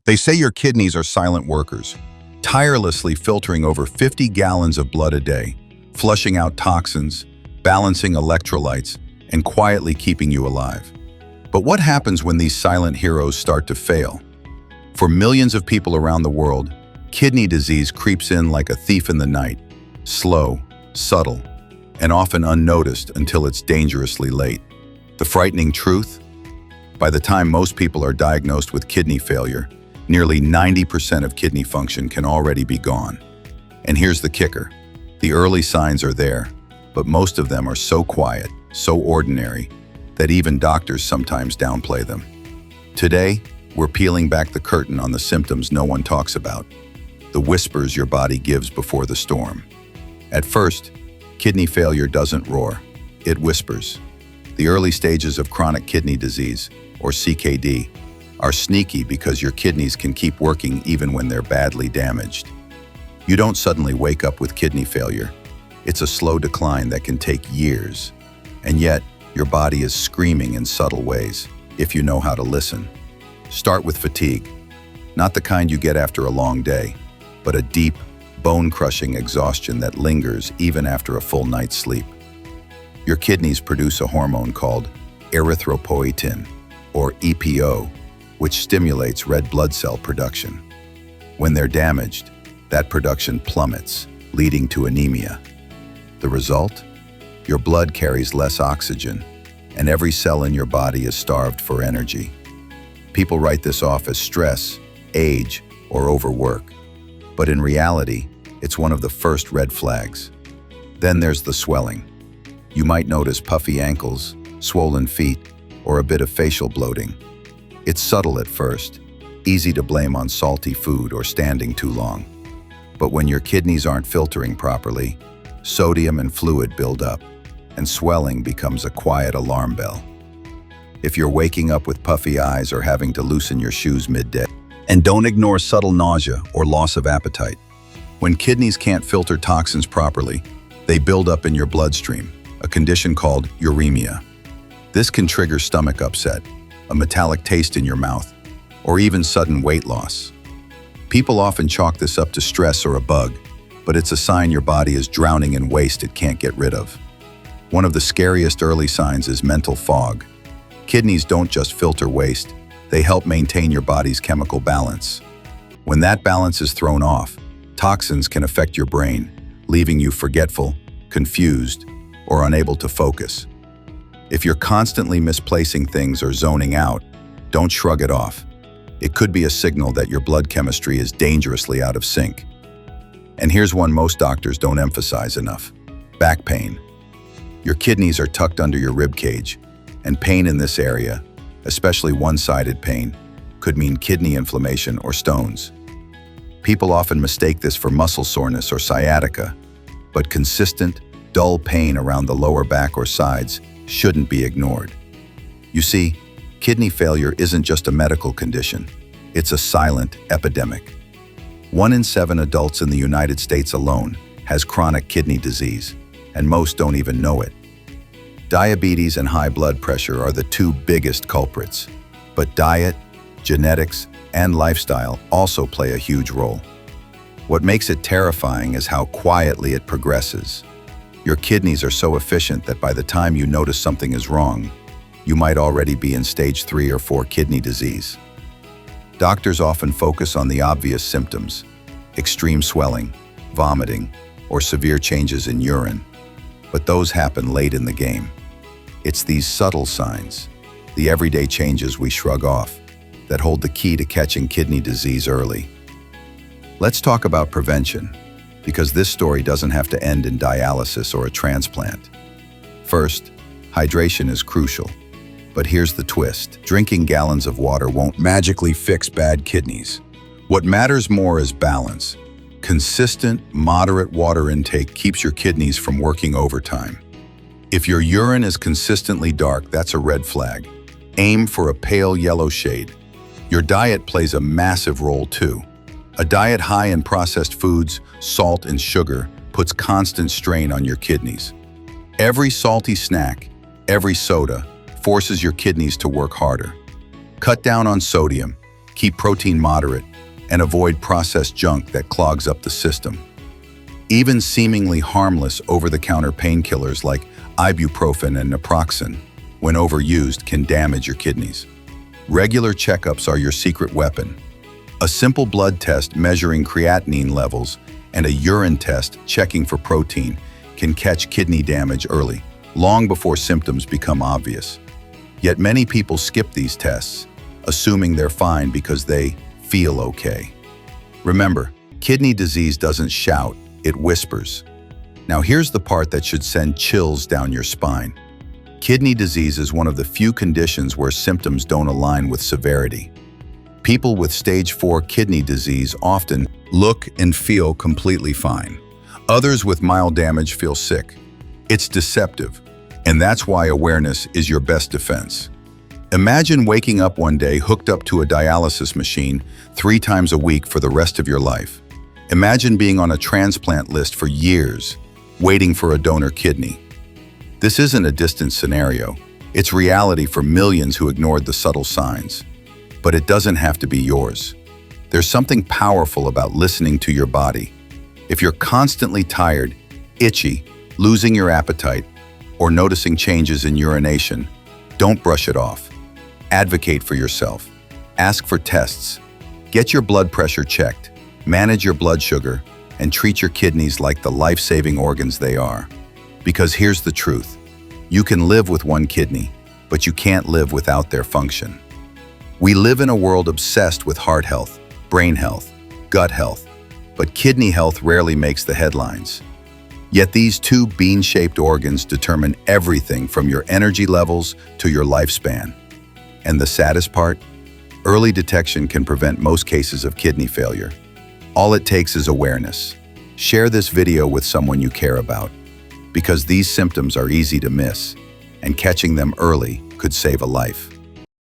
They say your kidneys are silent workers, tirelessly filtering over 50 gallons of blood a day, flushing out toxins, balancing electrolytes, and quietly keeping you alive. But what happens when these silent heroes start to fail? For millions of people around the world, kidney disease creeps in like a thief in the night, slow, subtle, and often unnoticed until it's dangerously late. The frightening truth? By the time most people are diagnosed with kidney failure, nearly 90% of kidney function can already be gone. And here's the kicker. The early signs are there, but most of them are so quiet, so ordinary, that even doctors sometimes downplay them. Today, we're peeling back the curtain on the symptoms no one talks about, the whispers your body gives before the storm. At first, kidney failure doesn't roar, it whispers. The early stages of chronic kidney disease, or CKD, are sneaky because your kidneys can keep working even when they're badly damaged. You don't suddenly wake up with kidney failure. It's a slow decline that can take years. And yet, your body is screaming in subtle ways, if you know how to listen. Start with fatigue, not the kind you get after a long day, but a deep, bone-crushing exhaustion that lingers even after a full night's sleep. Your kidneys produce a hormone called erythropoietin, or EPO, which stimulates red blood cell production. When they're damaged, that production plummets, leading to anemia. The result? Your blood carries less oxygen, and every cell in your body is starved for energy. People write this off as stress, age, or overwork. But in reality, it's one of the first red flags. Then there's the swelling. You might notice puffy ankles, swollen feet, or a bit of facial bloating. It's subtle at first, easy to blame on salty food or standing too long. But when your kidneys aren't filtering properly, sodium and fluid build up, and swelling becomes a quiet alarm bell. If you're waking up with puffy eyes or having to loosen your shoes midday. And don't ignore subtle nausea or loss of appetite. When kidneys can't filter toxins properly, they build up in your bloodstream, a condition called uremia. This can trigger stomach upset, a metallic taste in your mouth, or even sudden weight loss. People often chalk this up to stress or a bug, but it's a sign your body is drowning in waste it can't get rid of. One of the scariest early signs is mental fog. Kidneys don't just filter waste, they help maintain your body's chemical balance. When that balance is thrown off, toxins can affect your brain, leaving you forgetful, confused, or unable to focus. If you're constantly misplacing things or zoning out, don't shrug it off. It could be a signal that your blood chemistry is dangerously out of sync. And here's one most doctors don't emphasize enough: back pain. Your kidneys are tucked under your rib cage, and pain in this area, especially one-sided pain, could mean kidney inflammation or stones. People often mistake this for muscle soreness or sciatica, but consistent, dull pain around the lower back or sides shouldn't be ignored. You see, kidney failure isn't just a medical condition, it's a silent epidemic. 1 in 7 adults in the United States alone has chronic kidney disease, and most don't even know it. Diabetes and high blood pressure are the two biggest culprits, but diet, genetics, and lifestyle also play a huge role. What makes it terrifying is how quietly it progresses. Your kidneys are so efficient that by the time you notice something is wrong, you might already be in stage 3 or 4 kidney disease. Doctors often focus on the obvious symptoms: extreme swelling, vomiting, or severe changes in urine. But those happen late in the game. It's these subtle signs, the everyday changes we shrug off, that hold the key to catching kidney disease early. Let's talk about prevention, because this story doesn't have to end in dialysis or a transplant. First, hydration is crucial. But here's the twist: drinking gallons of water won't magically fix bad kidneys. What matters more is balance. Consistent, moderate water intake keeps your kidneys from working overtime. If your urine is consistently dark, that's a red flag. Aim for a pale yellow shade. Your diet plays a massive role too. A diet high in processed foods, salt, and sugar puts constant strain on your kidneys. Every salty snack, every soda, forces your kidneys to work harder. Cut down on sodium, Keep protein moderate and avoid processed junk that clogs up the system. Even seemingly harmless over-the-counter painkillers like ibuprofen and naproxen, when overused, can damage your kidneys. Regular checkups are your secret weapon. A simple blood test measuring creatinine levels and a urine test checking for protein can catch kidney damage early, long before symptoms become obvious. Yet many people skip these tests, assuming they're fine because they feel okay. Remember, kidney disease doesn't shout, it whispers. Now here's the part that should send chills down your spine. Kidney disease is one of the few conditions where symptoms don't align with severity. People with stage 4 kidney disease often look and feel completely fine. Others with mild damage feel sick. It's deceptive, and that's why awareness is your best defense. Imagine waking up one day hooked up to a dialysis machine 3 times a week for the rest of your life. Imagine being on a transplant list for years, waiting for a donor kidney. This isn't a distant scenario. It's reality for millions who ignored the subtle signs. But it doesn't have to be yours. There's something powerful about listening to your body. If you're constantly tired, itchy, losing your appetite, or noticing changes in urination, don't brush it off. Advocate for yourself. Ask for tests. Get your blood pressure checked. Manage your blood sugar, and treat your kidneys like the life-saving organs they are. Because here's the truth. You can live with one kidney, but you can't live without their function. We live in a world obsessed with heart health, brain health, gut health, but kidney health rarely makes the headlines. Yet these two bean-shaped organs determine everything from your energy levels to your lifespan. And the saddest part? Early detection can prevent most cases of kidney failure. All it takes is awareness. Share this video with someone you care about, because these symptoms are easy to miss, and catching them early could save a life.